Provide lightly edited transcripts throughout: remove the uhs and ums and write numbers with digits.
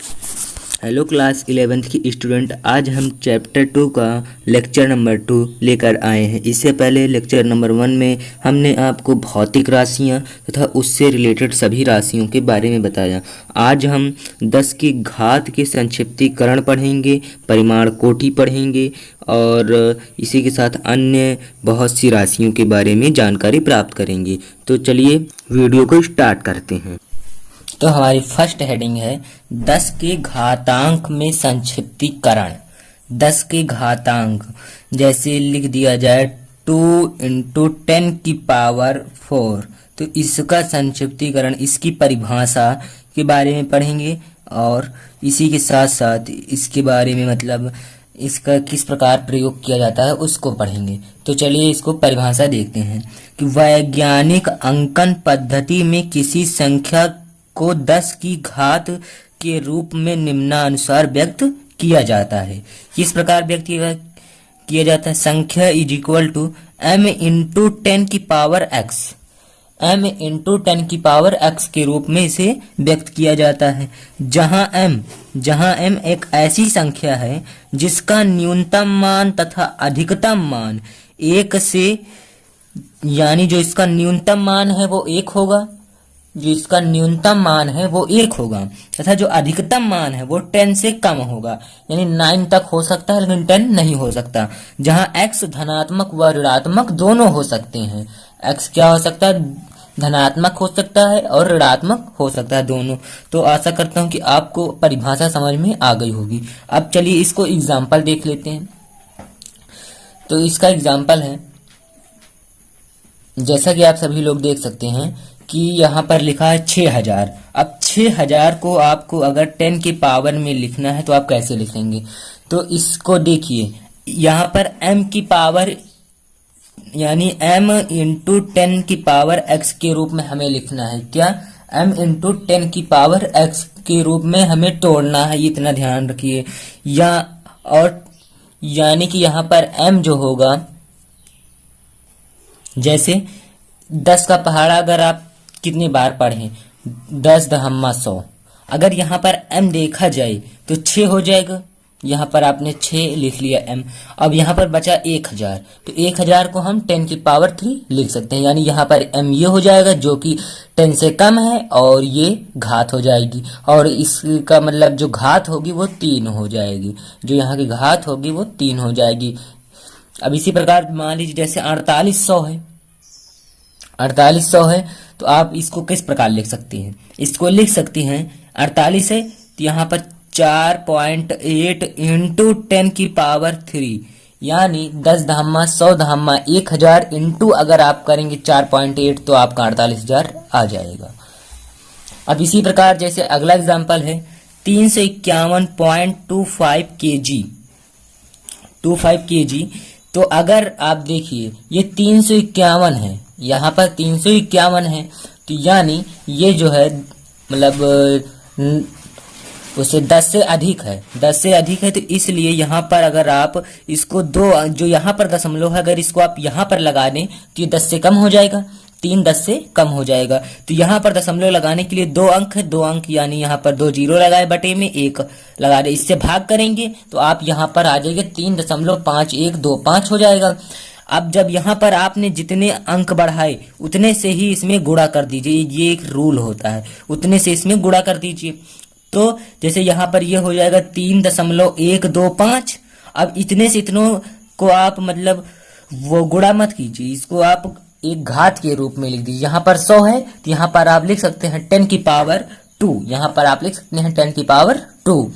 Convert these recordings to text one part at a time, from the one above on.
Hello class 11th की student, आज हम चैप्टर 2 का लेक्चर नंबर 2 लेकर आए हैं। इससे पहले लेक्चर नंबर 1 में हमने आपको भौतिक राशियां तथा उससे रिलेटेड सभी राशियों के बारे में बताया। आज हम 10 की घात के संक्षिप्तीकरण पढ़ेंगे, परिमाण कोटि पढ़ेंगे और इसी के साथ अन्य बहुत सी राशियों के बारे में जानकारी प्राप्त करेंगे। तो चलिए वीडियो को स्टार्ट करते हैं। तो हमारी फर्स्ट हेडिंग है 10 के घातांक में संक्षिप्तीकरण। 10 के घातांक जैसे लिख दिया जाए 2 × 10 की पावर 4, तो इसका संक्षिप्तीकरण, इसकी परिभाषा के बारे में पढ़ेंगे और इसी के साथ साथ इसके बारे में मतलब इसका किस प्रकार प्रयोग किया जाता है उसको पढ़ेंगे। तो चलिए इसको परिभाषा देखते हैं कि वैज्ञानिक अंकन पद्धति में किसी संख्या को 10 की घात के रूप में निम्नानुसार व्यक्त किया जाता है। किस प्रकार व्यक्त किया जाता है? संख्या इज इक्वल टू m × 10 की पावर x, m × 10 की पावर x के रूप में इसे व्यक्त किया जाता है, जहां m एक ऐसी संख्या है जिसका न्यूनतम मान तथा अधिकतम मान 1 से, यानी जो इसका न्यूनतम मान है वो 1 होगा, जो इसका न्यूनतम मान है वो 1 होगा तथा जो अधिकतम मान है वो 10 से कम होगा, यानी 9 तक हो सकता है लेकिन 10 नहीं हो सकता। जहां x धनात्मक व ऋणात्मक दोनों हो सकते हैं। x क्या हो सकता है? धनात्मक हो सकता है और ऋणात्मक हो सकता है, दोनों। तो आशा करता हूं कि आपको परिभाषा समझ में आ गई होगी। अब चलिए इसको एग्जाम्पल देख लेते हैं। तो इसका एग्जाम्पल है, जैसा कि आप सभी लोग देख सकते हैं कि यहाँ पर लिखा है 6000। अब 6000 को आपको अगर 10 की पावर में लिखना है तो आप कैसे लिखेंगे? तो इसको देखिए, यहाँ पर m की पावर यानी m × 10 की पावर x के रूप में हमें लिखना है। क्या? m × 10 की पावर x के रूप में हमें तोड़ना है, इतना ध्यान रखिए। और यानी कि यहाँ पर m जो होगा, जैसे 10 का पहाड़ा अगर आप कितनी बार पढ़ें, 10 दहम्मा 100, अगर यहाँ पर m देखा जाए तो 6 हो जाएगा। यहाँ पर आपने 6 लिख लिया m। अब यहाँ पर बचा 1000, तो 1000 को हम 10 की पावर 3 लिख सकते हैं, यानी यहाँ पर m ये हो जाएगा जो कि 10 से कम है और ये घात हो जाएगी, और इसका मतलब जो घात होगी वो 3 हो जाएगी, जो यहाँ की घात होगी वो 3 हो जाएगी। अब इसी प्रकार मान लीजिए जैसे 4800 है, 4800 है, तो आप इसको किस प्रकार लिख सकती हैं? इसको लिख सकती हैं 48 है तो यहाँ पर 4.8 × 10 की पावर 3, यानी 10 दहम्मा 100 दहम्मा 1000 इंटू अगर आप करेंगे 4.8 तो आपका 48,000 आ जाएगा। अब इसी प्रकार जैसे अगला एग्जाम्पल है 351.25 kg। तो अगर आप देखिए ये 351 है, यहाँ पर 351 है, तो यानी ये जो है मतलब उससे 10 से अधिक है, 10 से अधिक है, तो इसलिए यहाँ पर अगर आप इसको दो, जो यहाँ पर दशमलव है, अगर इसको आप यहाँ पर लगा दें तो ये 10 से कम हो जाएगा, 3 10 से कम हो जाएगा। तो यहाँ पर दशमलव लगाने के लिए 2 अंक है, 2 अंक यानी यहाँ पर 2 जीरो लगाए, बटे में 1 लगा दे, इससे भाग करेंगे तो आप यहाँ पर आ जाएगा 3.5125 हो जाएगा। अब जब यहाँ पर आपने जितने अंक बढ़ाए उतने से ही इसमें गुणा कर दीजिए, ये एक रूल होता है, उतने से इसमें गुणा कर दीजिए। तो जैसे यहाँ पर ये हो जाएगा 3.125। अब इतने से इतनों को आप मतलब वो गुणा मत कीजिए, इसको आप एक घात के रूप में लिख दीजिए। यहाँ पर 100 है तो यहाँ पर आप लिख सकते हैं 10 की पावर 2, यहाँ पर आप लिख सकते हैं 10 की पावर 2।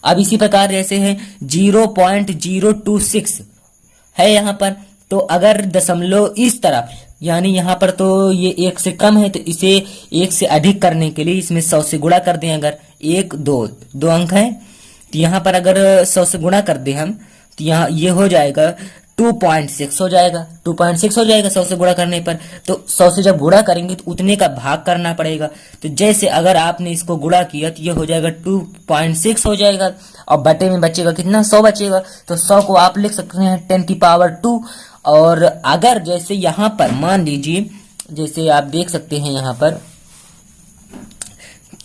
अब इसी प्रकार जैसे है 0.026 है यहाँ पर, तो अगर दशमलव इस तरफ, यानी यहाँ पर तो ये 1 से कम है, तो इसे 1 से अधिक करने के लिए इसमें 100 से गुणा कर दें। अगर 1 2 अंक है तो यहाँ पर अगर 100 से गुणा कर दें हम, तो यहाँ ये हो जाएगा 2.6 हो जाएगा, 2.6 हो जाएगा 100 से गुणा करने पर। तो 100 से जब गुणा करेंगे तो उतने का भाग करना पड़ेगा। तो जैसे अगर आपने इसको गुणा किया तो ये हो जाएगा 2.6 हो जाएगा, और बटे में बचेगा कितना? 100 बचेगा। तो 100 को आप लिख सकते हैं 10 की पावर 2। और अगर जैसे यहाँ पर मान लीजिए, जैसे आप देख सकते हैं यहाँ पर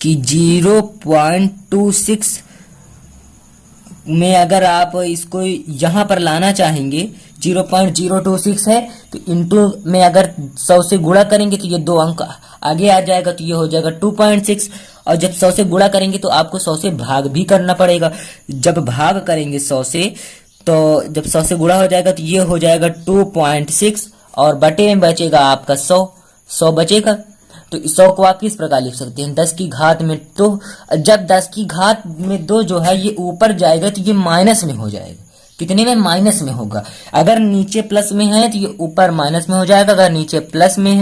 कि 0.26 में अगर आप इसको यहाँ पर लाना चाहेंगे, 0.026 है तो इंटू में अगर 100 से गुणा करेंगे तो ये 2 अंक आगे आ जाएगा, तो ये हो जाएगा 2.6। और जब 100 से गुणा करेंगे तो आपको 100 से भाग भी करना पड़ेगा। जब भाग करेंगे 100 से, तो जब 100 से गुणा हो जाएगा तो ये हो जाएगा 2.6 और बटे में बचेगा आपका 100 बचेगा। तो 100 को आप किस प्रकार लिख सकते हैं, 10 की घात में 2। जब 10 की घात में 2 जो है ये ऊपर जाएगा तो ये माइनस में हो जाएगा। कितने में? माइनस में होगा। अगर नीचे प्लस में है तो ये ऊपर माइनस में हो जाएगा, अगर नीचे प्लस में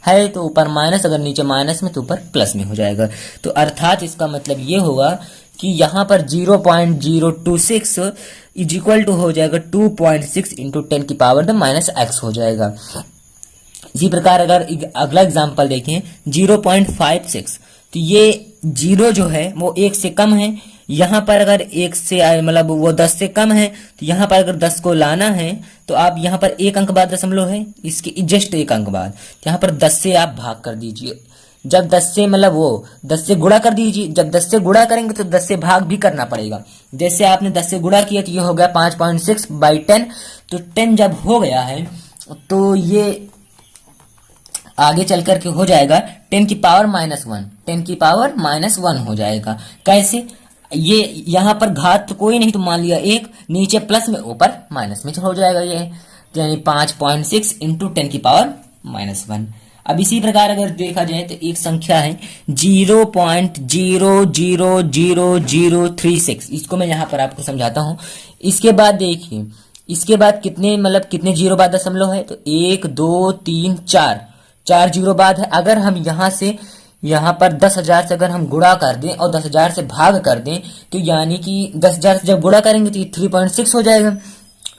है तो ऊपर माइनस, अगर नीचे माइनस में तो ऊपर प्लस में हो जाएगा। तो अर्थात इसका मतलब ये होगा कि यहाँ पर 0.026 इज इक्वल टू हो जाएगा 2.6 इंटू 10 की पावर -x हो जाएगा। इसी प्रकार अगर अगला एग्जाम्पल देखें 0.56, तो ये 0 जो है वो 1 से कम है। यहाँ पर अगर 1 से मतलब वो 10 से कम है, तो यहाँ पर अगर 10 को लाना है तो आप यहाँ पर 1 अंक बाद दशमलव है, इसके जस्ट 1 अंक बाद यहाँ पर 10 से आप भाग कर दीजिए। जब 10 से मतलब वो 10 से गुणा कर दीजिए। जब 10 से गुणा करेंगे तो 10 से भाग भी करना पड़ेगा। जैसे आपने 10 से गुणा किया तो ये हो गया 5.6/10। तो 10 जब हो गया है तो ये आगे चल करके हो जाएगा 10 की पावर -1, 10 की पावर -1 हो जाएगा। कैसे? ये यहाँ पर घात तो कोई नहीं, तो मान लिया 1, नीचे प्लस में ऊपर माइनस में हो जाएगा ये, यानी 5.6 इंटू 10 की पावर -1। अब इसी प्रकार अगर देखा जाए तो एक संख्या है 0.000036, इसको मैं यहाँ पर आपको समझाता हूँ। इसके बाद देखिए, इसके बाद कितने जीरो बाद दशमलव है, तो 1 2 3 4 जीरो बाद है। अगर हम यहाँ से यहाँ पर 10,000 से अगर हम गुणा कर दें और 10,000 से भाग कर दें, तो यानी कि 10,000 से जब गुणा करेंगे तो ये 3.6 हो जाएगा,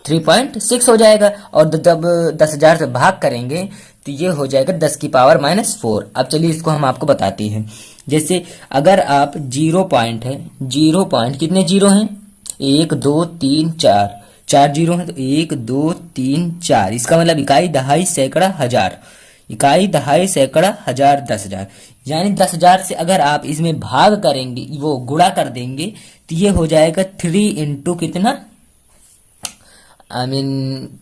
3.6 हो जाएगा। और जब 10,000 से भाग करेंगे तो ये हो जाएगा 10 की पावर -4। अब चलिए इसको हम आपको बताते हैं। जैसे अगर आप 0 पॉइंट है, 0 पॉइंट कितने जीरो हैं, 1 2 3 4 जीरो हैं, तो 1 2 3 4, इसका मतलब इकाई, दहाई, सैकड़ा, हजार। इकाई, दहाई, सैकड़ा, हजार, 10,000। यानी 10,000 से अगर आप इसमें भाग करेंगे, वो गुणा कर देंगे, तो ये हो जाएगा 3 इंटू कितना,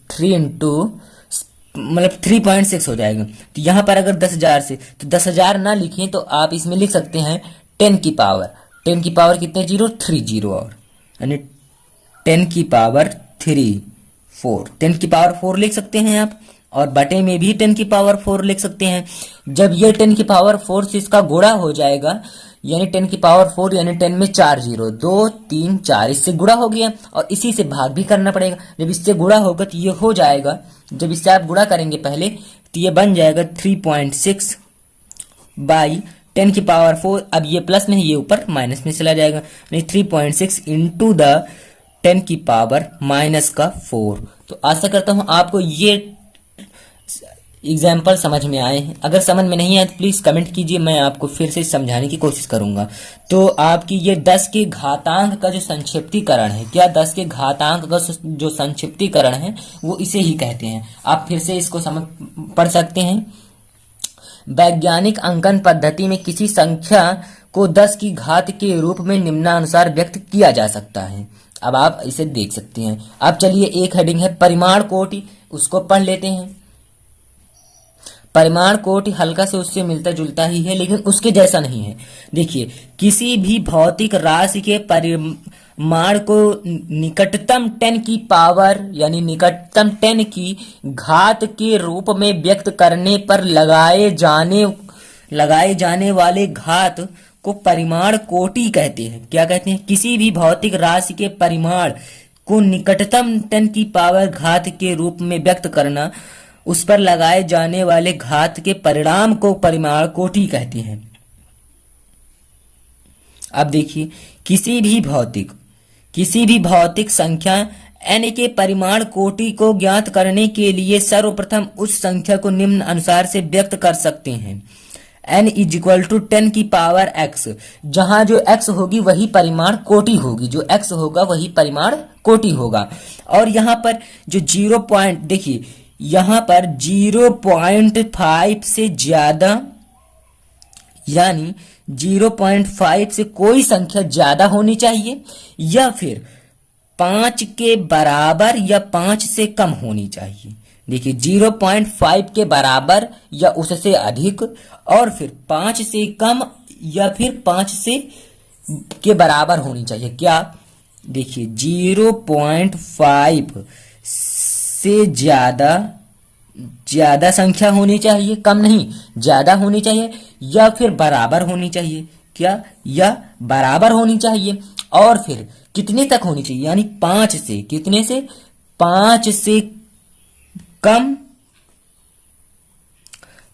3 इंटू मतलब 3.6 हो जाएगा। तो यहाँ पर अगर 10,000 से, तो 10,000 ना लिखें तो आप इसमें लिख सकते हैं 10 की पावर, 10 की पावर कितने जीरो, 3 जीरो, और यानी 10 की पावर 3 4, 10 की पावर 4 लिख सकते हैं आप। और बटे में भी 10 की पावर 4 लिख सकते हैं। जब ये 10 की पावर 4 से इसका गुणा हो जाएगा, यानी 10 की पावर 4 यानी 10 में 4 जीरो, 2 3 4, इससे गुणा हो गया और इसी से भाग भी करना पड़ेगा। जब इससे गुणा होगा तो ये हो जाएगा, जब इससे आप गुणा करेंगे पहले तो ये बन जाएगा 3.6 बाई 10 की पावर 4। अब ये प्लस में, ये ऊपर माइनस में चला जाएगा, यानी 3.6 इंटू द 10 की पावर -4। तो आशा करता हूं आपको ये एग्जाम्पल समझ में आए हैं। अगर समझ में नहीं आए तो प्लीज कमेंट कीजिए, मैं आपको फिर से समझाने की कोशिश करूंगा। तो आपकी ये 10 के घातांक का जो संक्षिप्तीकरण है, क्या 10 के घातांक का जो संक्षिप्तीकरण है वो इसे ही कहते हैं। आप फिर से इसको समझ पढ़ सकते हैं। वैज्ञानिक अंकन पद्धति में किसी संख्या को 10 की घात के रूप में निम्नानुसार व्यक्त किया जा सकता है। अब आप इसे देख सकते हैं। अब चलिए एक हेडिंग है परिमाण कोटि, उसको पढ़ लेते हैं। परिमाण कोटि हल्का से उससे मिलता जुलता ही है, लेकिन उसके जैसा नहीं है। देखिए, किसी भी भौतिक राशि के परिमाण को निकटतम 10 की पावर यानी निकटतम 10 की घात के रूप में व्यक्त करने पर लगाए जाने वाले घात को परिमाण कोटि कहते हैं। क्या कहते हैं? किसी भी भौतिक राशि के परिमाण को निकटतम 10 की पावर घात के रूप में व्यक्त करना, उस पर लगाए जाने वाले घात के परिणाम को परिमाण कोटि कहते हैं। अब देखिए, किसी भी भौतिक संख्या n के परिमाण कोटि को ज्ञात करने के लिए सर्वप्रथम उस संख्या को निम्न अनुसार से व्यक्त कर सकते हैं। n इज इक्वल टू 10 की पावर x, जहां जो x होगी वही परिमाण कोटि होगी, जो x होगा वही परिमाण कोटि होगा। और यहाँ पर जो 0 पॉइंट देखिए, यहाँ पर 0.5 से ज्यादा यानी 0.5 से कोई संख्या ज्यादा होनी चाहिए या फिर 5 के बराबर या 5 से कम होनी चाहिए। देखिए 0.5 के बराबर या उससे अधिक और फिर 5 से कम या फिर 5 से के बराबर होनी चाहिए। क्या? देखिए 0.5 से ज्यादा संख्या होनी चाहिए, कम नहीं ज्यादा होनी चाहिए, या फिर बराबर होनी चाहिए। क्या? या बराबर होनी चाहिए। और फिर कितने तक होनी चाहिए, यानी 5 से कितने से, 5 से कम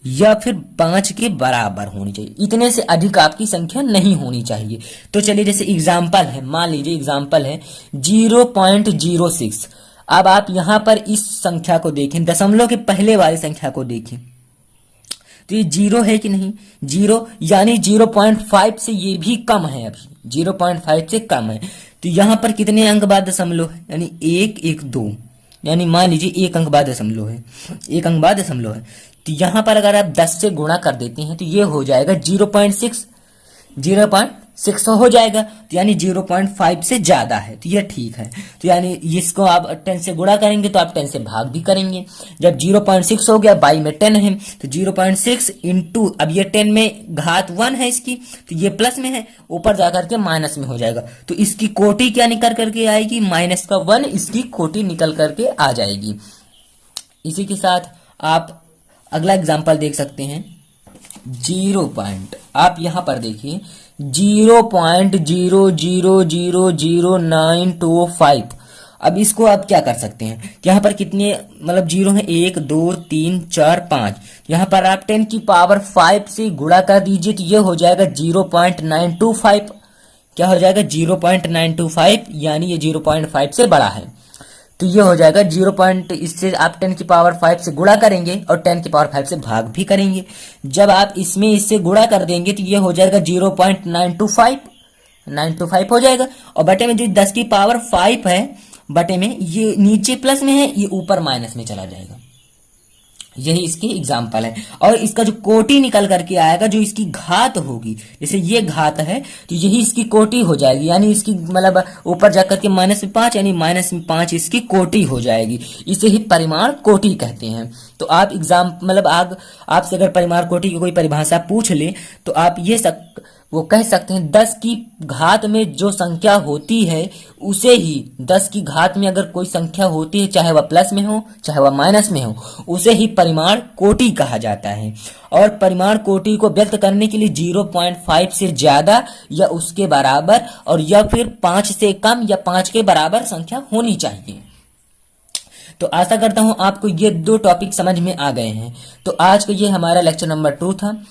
या फिर 5 के बराबर होनी चाहिए। इतने से अधिक आपकी संख्या नहीं होनी चाहिए। तो चलिए जैसे एग्जाम्पल है, मान लीजिए एग्जाम्पल है 0.06। अब आप यहां पर इस संख्या को देखें, दशमलव के पहले वाली संख्या को देखें तो ये 0 है कि नहीं? 0 यानी 0.5 से ये भी कम है, अभी 0.5 से कम है। तो यहां पर कितने अंक बाद दशमलव है, यानी 1 1 2, यानी मान लीजिए 1 अंक बाद दशमलव है, 1 अंक बाद दशमलव है। तो यहां पर अगर आप 10 से गुणा कर देते हैं तो ये हो जाएगा 0.6 हो जाएगा। तो यानी 0.5 से ज्यादा है, तो ये ठीक है। तो यानी इसको आप 10 से गुणा करेंगे तो आप 10 से भाग भी करेंगे। जब 0.6 हो गया, बाई में 10 है तो 0.6 इंटू, अब ये 10 में घात 1 है इसकी, तो ये प्लस में है, ऊपर जाकर के माइनस में हो जाएगा। तो इसकी कोटि क्या निकल करके आएगी, माइनस का 1 इसकी कोटि निकल करके आ जाएगी। इसी के साथ आप अगला एग्जाम्पल देख सकते हैं। आप यहां पर देखिए 0.00000925। अब इसको आप क्या कर सकते हैं, यहाँ पर कितने मतलब जीरो है, 1 2 3 4 5। यहाँ पर आप 10 की पावर 5 से गुणा कर दीजिए तो ये हो जाएगा 0.925। क्या हो जाएगा? 0.925, यानी ये 0.5 से बड़ा है। तो ये हो जाएगा 0. इससे आप 10 की पावर 5 से गुणा करेंगे और 10 की पावर 5 से भाग भी करेंगे। जब आप इसमें इससे गुणा कर देंगे तो ये हो जाएगा 0.925 हो जाएगा। और बटे में जो 10 की पावर 5 है, बटे में ये नीचे प्लस में है, ये ऊपर माइनस में चला जाएगा। यही इसकी एग्जाम्पल है। और इसका जो कोटि निकल करके आएगा, जो इसकी घात होगी, जैसे ये घात है तो यही इसकी कोटि हो जाएगी, यानी इसकी मतलब ऊपर जाकर के -5, यानी -5 इसकी कोटि हो जाएगी। इसे ही परिमाण कोटि कहते हैं। तो आप मतलब आपसे अगर परिमाण कोटि की कोई परिभाषा पूछ ले तो आप वो कह सकते हैं 10 की घात में जो संख्या होती है उसे ही, 10 की घात में अगर कोई संख्या होती है, चाहे वह प्लस में हो चाहे वह माइनस में हो, उसे ही परिमाण कोटि कहा जाता है। और परिमाण कोटि को व्यक्त करने के लिए 0.5 से ज्यादा या उसके बराबर और या फिर 5 से कम या 5 के बराबर संख्या होनी चाहिए। तो आशा करता हूं आपको ये 2 टॉपिक समझ में आ गए हैं। तो आज का ये हमारा लेक्चर नंबर 2 था।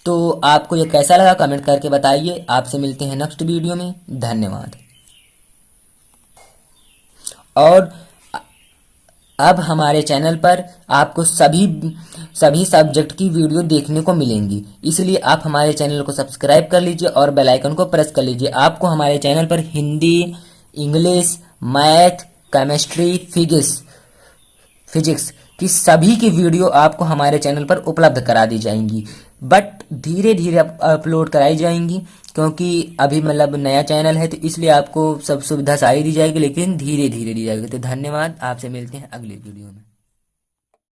तो आपको ये कैसा लगा कमेंट करके बताइए। आपसे मिलते हैं नेक्स्ट वीडियो में। धन्यवाद। और अब हमारे चैनल पर आपको सभी सब्जेक्ट की वीडियो देखने को मिलेंगी, इसलिए आप हमारे चैनल को सब्सक्राइब कर लीजिए और बेल आइकन को प्रेस कर लीजिए। आपको हमारे चैनल पर Hindi, English, math, chemistry, physics की सभी की वीडियो आपको हमारे चैनल पर उपलब्ध करा दी जाएंगी, बट धीरे धीरे अपलोड कराई जाएंगी, क्योंकि अभी मतलब नया चैनल है तो इसलिए आपको सब सुविधा सारी दी जाएगी, लेकिन धीरे धीरे दी जाएगी। तो धन्यवाद। आपसे मिलते हैं अगले वीडियो में।